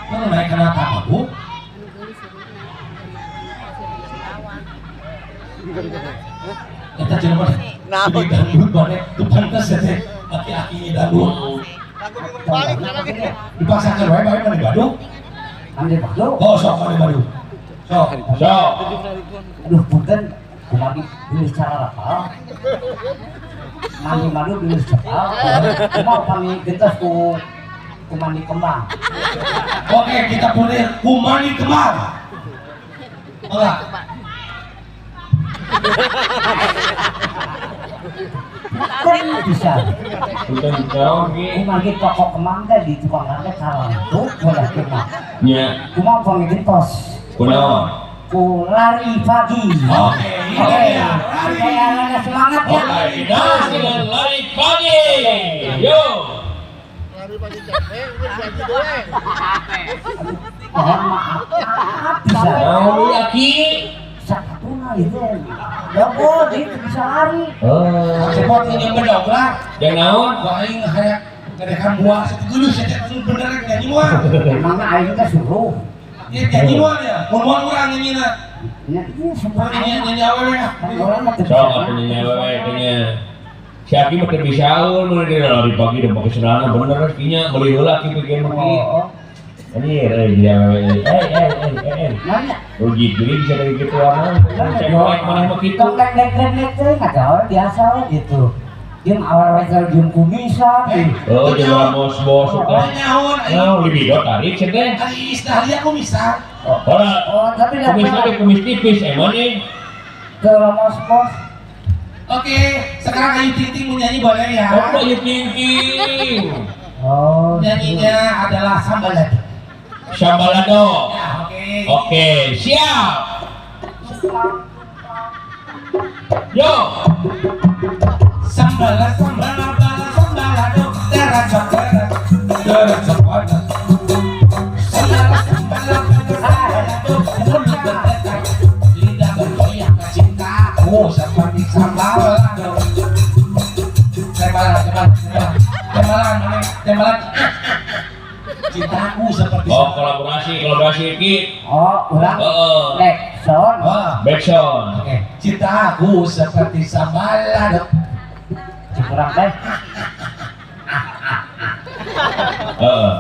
S2: Mana naik kereta apa bu? Kita coba di dangdut boleh tuh pantas ya teh aki-aki dangdut. Dipaksakan wae bae mandi madu.
S3: Mandi madu.
S2: Oh sok mandi madu. Sok.
S3: Aduh punten kumandi bilis cara rapal mandi madu bilis cepal mau kami gentas kumandi kembang.
S2: Oke, kita boleh kumandi kembang. Enggak.
S3: Kan bisa.
S1: Udah ditaruh ge.
S3: Kumandi pokok kembang teh di tukang harga kalah tuh boleh kembang.
S1: Nya,
S3: Kumang panggil gentos.
S1: kunaon?
S3: Ku lari pagi.
S2: Oke,
S3: Oke,
S2: iya,
S3: supaya ada semangat ya.
S1: Kita dengan lari pagi. Yo.
S3: Mohon maaf. Bisa.
S1: Mau lagi?
S3: Satu itu. Ya boleh bisa lari.
S1: Oh.
S2: cepot yang berdobrak.
S1: Yang naon?
S2: Aing hayang ngedekan buah setegeuleuh saya bener nyanyi moal.
S3: Emangnya aing teh suruh.
S2: Ieu nyanyi moal ya. Mun urang nyanyina.
S3: Ya, ini semua
S2: Nyanyi awewe ya.
S3: orang mah
S1: Sok atuh nyanyi wewe tanya. Si Aki mah teu bisa aul mun dia lari pagi dan pakai celana bener kinya beli heula kitu ge mah ki.
S3: Oh,
S1: Ini dia wewe.
S3: nanya.
S1: Rugi jadi bisa dari gitu aman. Saya kolek mana mah kitu.
S3: Dek nggak tahu biasa lah gitu. Dia awal-awal jam kumisan.
S1: Oh, jadi bos kan.
S2: Nyaon
S1: Nah, libido tarik sih teh.
S2: Ari istahlia aku bisa.
S1: Ora,
S3: Oh, tapi
S1: kumis tapi kumis tipis emang nih.
S3: ke Lamos Pos.
S2: Oke, sekarang Ayu Ting Ting menyanyi boleh ya?
S1: Apa ya tingking?
S3: Oh,
S2: Nyanyinya adalah Sambalado.
S1: Sambalado.
S2: Ya, oke.
S1: Oke, siap. Yo.
S2: Sambala, sambala, bala, sambalado, terasa panas, terasa panas. Sambala, sambala, bala, sambalado, mulut berdetak, lidah bergoyang, cintaku seperti sambalado. Tembalan. Cintaku seperti
S1: Oh, kolaborasi iki.
S3: oh, ulang.
S1: Heeh.
S3: Lekson.
S2: Wah,
S1: Backsound.
S2: oke. Cintaku seperti sambalado.
S3: Kurang teh.
S1: Heeh.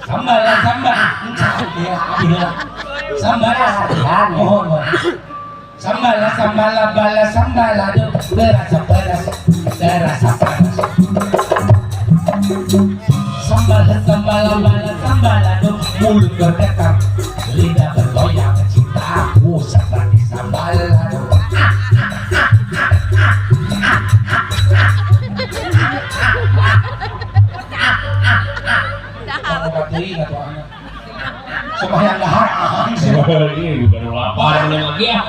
S2: Sambalan. Sambalan. Mohon. Sambala, bala, sambalado, terasa panas. Sambala, bala, sambalado, mulut berdetak, lidah bergoyang, cintaku seperti sambalado. Supaya dahar
S1: Ini bukan lapar lagi ya.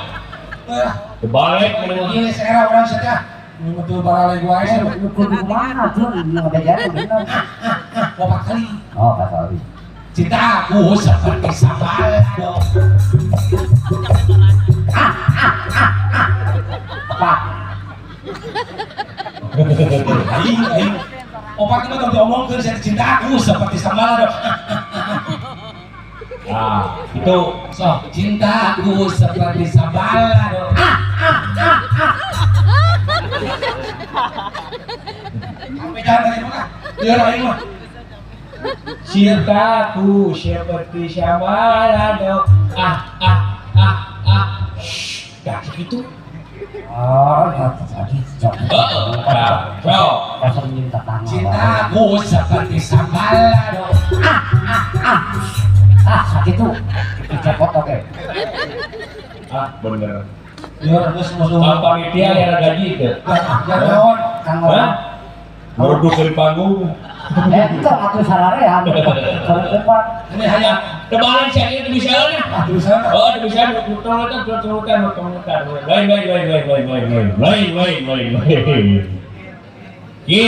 S1: Kebalik memang.
S2: ini sekarang orang saja ini betul para lagi gua sih
S3: Kudu mana tuh? Nggak ada jalan bener.
S2: bapak kali
S3: Oh, Pak Sawi.
S2: cintaku seperti sambalado.
S3: Pak.
S2: Aing. Opat itu tadi omongkeun saya cintaku seperti sambalado.
S1: Ah, itu
S2: So, cintaku seperti sambalado. Sampai jangan dari mana? Dia lain mah.
S1: cintaku seperti sambalado. Dah segitu.
S3: Oh, tadi
S1: Sok.
S3: Pasal minta tangan.
S2: Cintaku seperti sambalado.
S3: Sakit tuh. Cepot oke.
S1: Bener.
S2: Dia harus musuh.
S1: Panitia yang gaji itu.
S2: Jangan.
S3: Kang orang.
S1: Baru dari panggung.
S3: Itu atuh sararean. Kalau depan.
S2: Ini hanya
S1: Tebalan saya itu bisa lah.
S2: tulisan.
S1: Oh, itu bisa tunggukan. Lain. Ki.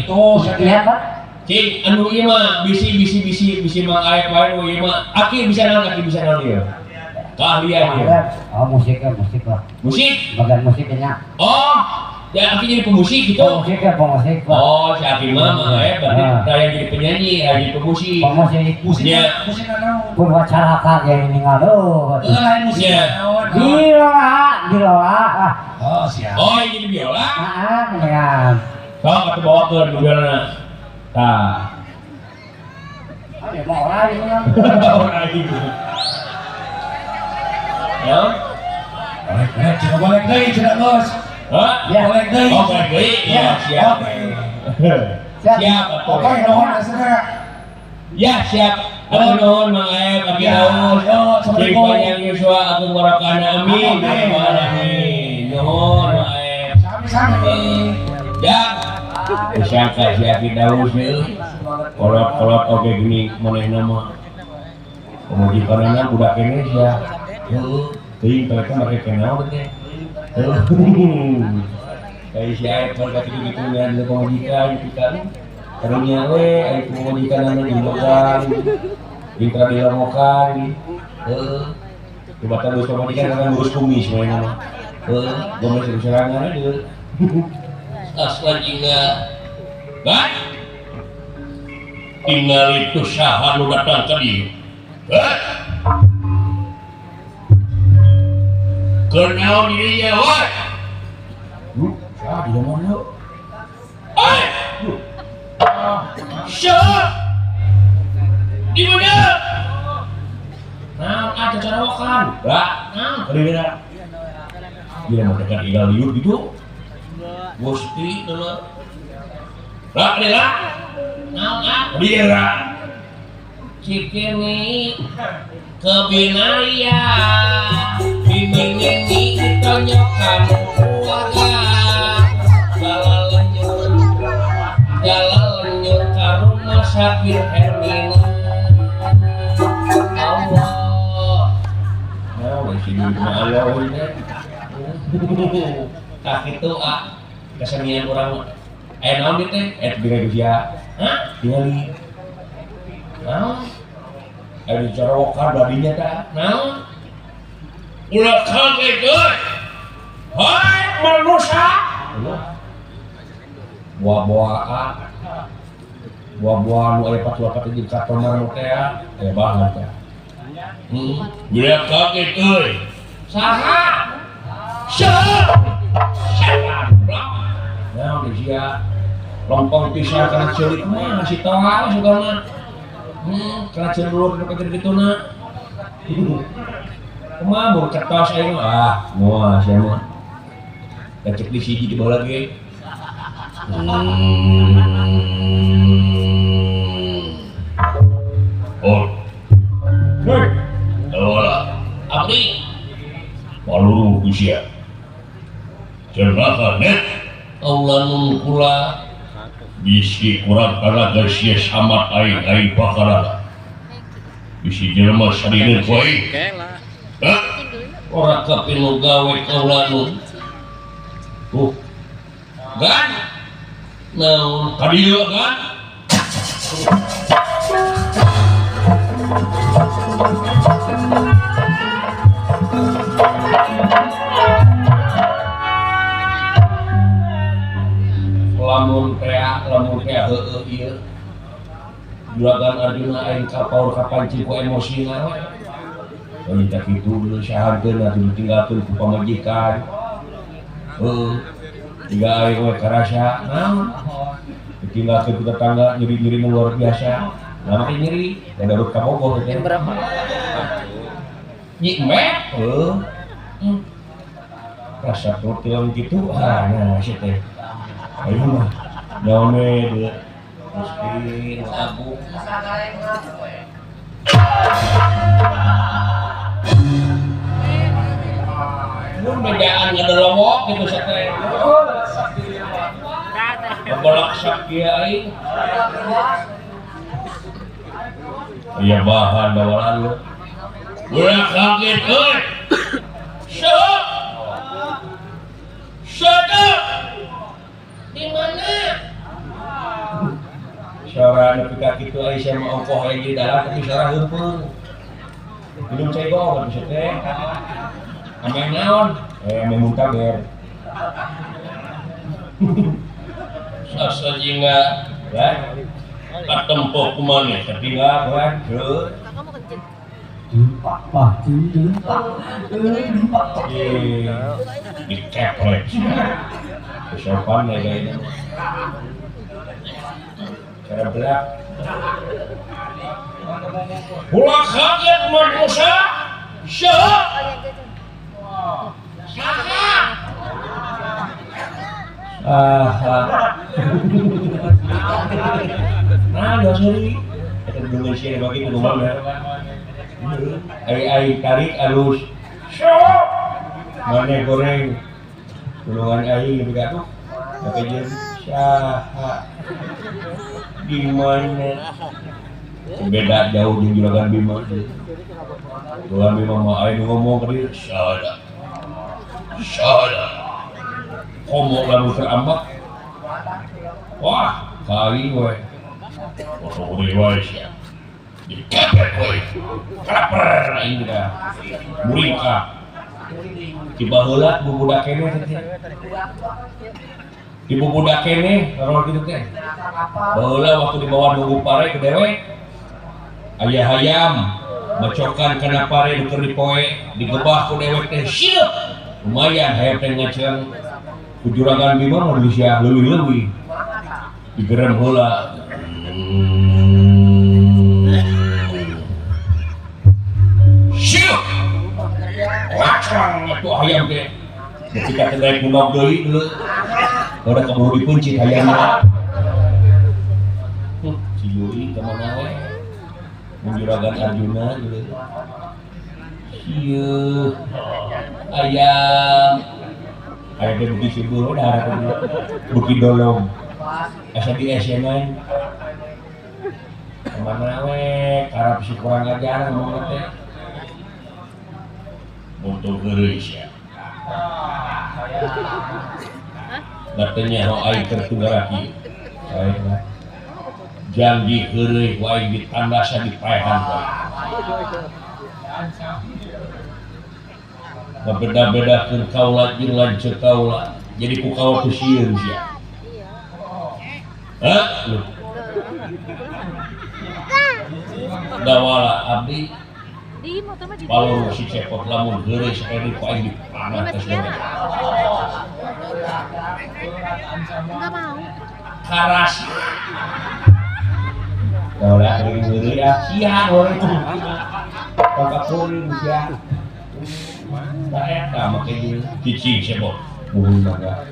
S2: Itu saya
S3: Lihat Pak.
S1: Cik, anu ieu mah bisi mang aya wae nu ieu mah. Aki bisa naon ieu? Keahlian ieu.
S3: Oh, musik lah.
S1: Musik.
S3: Bagian musiknya.
S1: Oh, ya Aki jadi pemusik gitu.
S3: Pemusik.
S1: Oh, si Aki mah berarti saya jadi penyanyi, jadi pemusik.
S3: Pemusik.
S2: musiknya
S1: Ya.
S2: musik naon?
S3: Pun wacarakan yang ini ngaluh.
S2: Lain musik
S1: Ya.
S2: naon?
S3: Gila.
S2: Oh, siap.
S1: Oh, ini jadi biola.
S3: Dengan.
S1: Sok atuh bawa ke biolana. Tah.
S3: Ada mau orang ini kan.
S1: Orang itu. Ya.
S2: Boleh, cina boleh deui cina geus.
S1: Hah?
S3: Ya.
S2: Boleh deui.
S1: Oh, boleh deui. Iya, siap. Siap atuh.
S2: Oke, nuhun asana.
S1: Ya, siap. Atur nuhun Mang Aep, Abi
S2: Ya,
S1: Daus.
S2: yo, assalamualaikum.
S1: Panjang Yuswa, Agung Warakana, amin. Amin. Nuhun Mang Aep.
S2: Sami-sami.
S1: Ya. Sangka si Abi Daus nih. Kolot-kolot oke gini manehna mah. Pemajikanana budak Indonesia. Heuh, teuing mereka make kenal teh. Kayak si Aep kan kaki gitu nya di pemajikan kita. Karunya we aya pemajikanana di Logan. Intra di Lamokan. Heuh. Coba terus pemajikan kan ngurus kumis mainnya mah. Heuh, gomel serangan deui. Asla jingga. Kan? Tinggal itu saha nu datang ka dieu. Kenaon dirinya, woi? Saha di mana? Oi! Syah! Di mana? Nah, ada cara wakan. Lah, nah, kadira. Dia mau dekat tinggal liur gitu. Gusti dulu. Lah, kadira. Nah, kadira. Cikini kebinaya bimini ditonyokan keluarga galalenyur ka rumah sakit Hermina Allah nah di sini Allah ini tak itu kesenian orang naon gitu bira dia hah tinggali naon ada cara wakar badinya tak naon ulah kaget euy hai manusia buah-buah nu aya patwa-patwa di kamar nu teh aya bahan teh ulah kaget euy saha setan naon dia lompong pisan kana ceulik mah ngasih tawa sugana karena cenderung pakai gitu na, mau kertas aja mau saya mah, cek di sini di bawah lagi, oh, lah, abdi, waluruh usia, cernakan net, Allah nungkula. Bisi kurang karena gasia sama ai bakaran bisi jelema sadina poe ora kapilu gawe kaulanu gan naon kadieu gan lamun teh heueuh ieu juragan Arjuna aing kapaur kapanci ku emosina we anu teh kitu deui sahanteun atuh ditinggalkeun ku pamajikan tiga aing we karasa naon ditinggalkeun ku tetangga nyeri-nyeri luar biasa nah make nyeri da garut ka Bogor teh berapa nyimeh rasa perut gitu nah sia teh ayo mah naon we Gusti Agung mun bedaan ngedelowok gitu sateh Kebolak sakti aing iya bahan bawalan lu ulah kaget euy di mana? Suara nepi ka kitu aya sia mah ongkoh aya di dalam tapi suara heupeung. Minum cebong bisa teh. Ame naon? Ame muntaber. Sasajinga ya. Katempo kumaneh ketinggal kan? Heuh.
S3: Pak,
S1: dikeplek. Sopan ya kayaknya. Cara belak. Ulah kaget manusia. Syah. Nah, ya sorry. Kita Indonesia bagi rumah ya. Ai tarik alus. Mana goreng. Tulungan ai lebih gaduh. Pakai jen. Di mana? Beda jauh di Juragan Bima. Juragan Bima mah ai ngomong ke dia, sada. Ngomong lalu terambak. Wah, kali we. Foto udah we sia. Jadi kepet we. Kelaper aing dah. Muringka. Tiba heula bubudak kene teh. Di bubudak kene kalau gitu teh. Baheula waktu dibawa nunggu pare ke dewe. Aya hayam bacokan kana pare nu keur dipoe digebah ku dewek teh sieup. Lumayan hayam teh ngaceung ku Juragan Bima mah geus sia leuwih-leuwih. Digerem heula. Sieup. Wacang atuh hayam teh. Ketika terdaik munok deui dulu. Udah keburu dipuncit hayamnya. Si Yuri kemana we? Juragan Arjuna gitu. Sieuh. Ayam. Ayam teh beuki sibul darah teh. Beuki dolong. Asa di SMA. Kemana we? Karep si kurang ajar ngomong teh. Untuk geus ya. Katanya ho ai tertunggaraki. Baiklah. Janji heureuy wae ditandasa dipaehan wae. Beda-bedakeun kaula jeung lanceuk kaula. Jadi ku kaula teu sieun sia. Hah? Dawala abdi
S4: di motor mah di
S1: palur si cepot lamun heureuy sakali ku aing dipanah tes
S4: enggak mau
S1: karas. Dawala geuning heureuy ah sia orang itu. Kakak kuring sia. Da eta make ieu cicing cepot muhun mangga.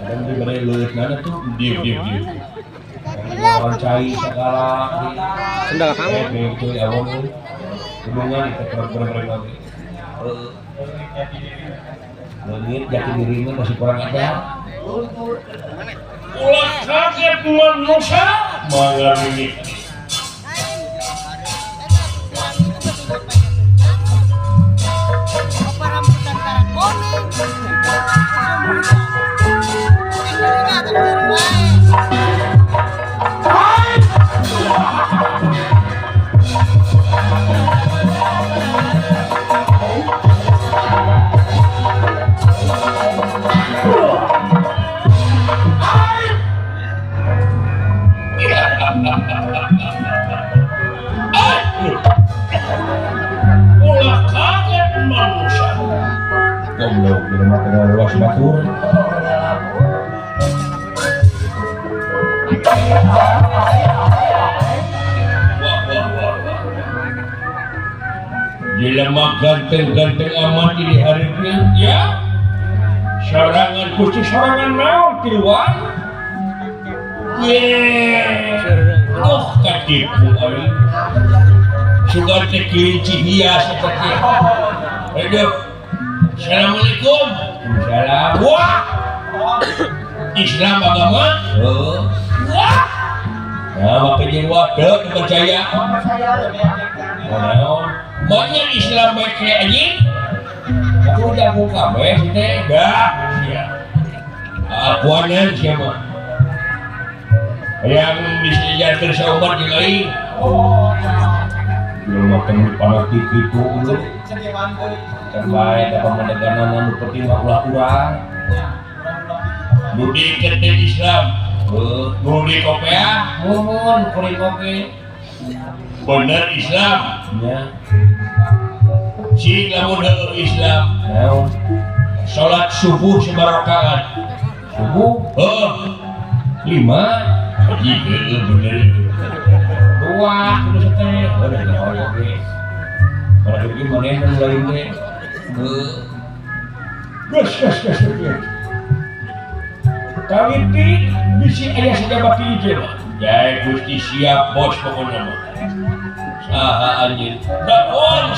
S1: Kadang diberi leutna tuh dieu. Orang cai segala
S5: sendal kamu
S1: itu ya awon hubungan kita berang lagi langit jati dirinya masih kurang ajar ulah kaget manusia malam ini ulah kaget manusia goblok di rumah tengah ruas batur jelema ganteng-ganteng amat di hari ini ya sorangan kusti sorangan naon tiluan katipu ari sugan teh kelinci hias eta teh hidup assalamualaikum waalaikumsalam wah Islam agama wah nah maka jeung wadah percaya naon banyak Islam baik kayak anjing aku jago kabeh teh dah sia akuanan siapa yang disejarkan saubat jeung aing belum makan panatik itu dulu terbaik apa mendeganan anu penting ulah urang nu dikeun Islam nu di kopea mumun kuring kopi bener Islam nya si lamun heueuh Islam naon salat subuh sabarakaat subuh 5 haji bener 2 kudu teh bener oke Kalau lagi mana yang lain deh. Gus. Kami bisi ayah saja baki hijau. Ya Gusti siap bos pokoknya mah. Saha anjir. Dak on.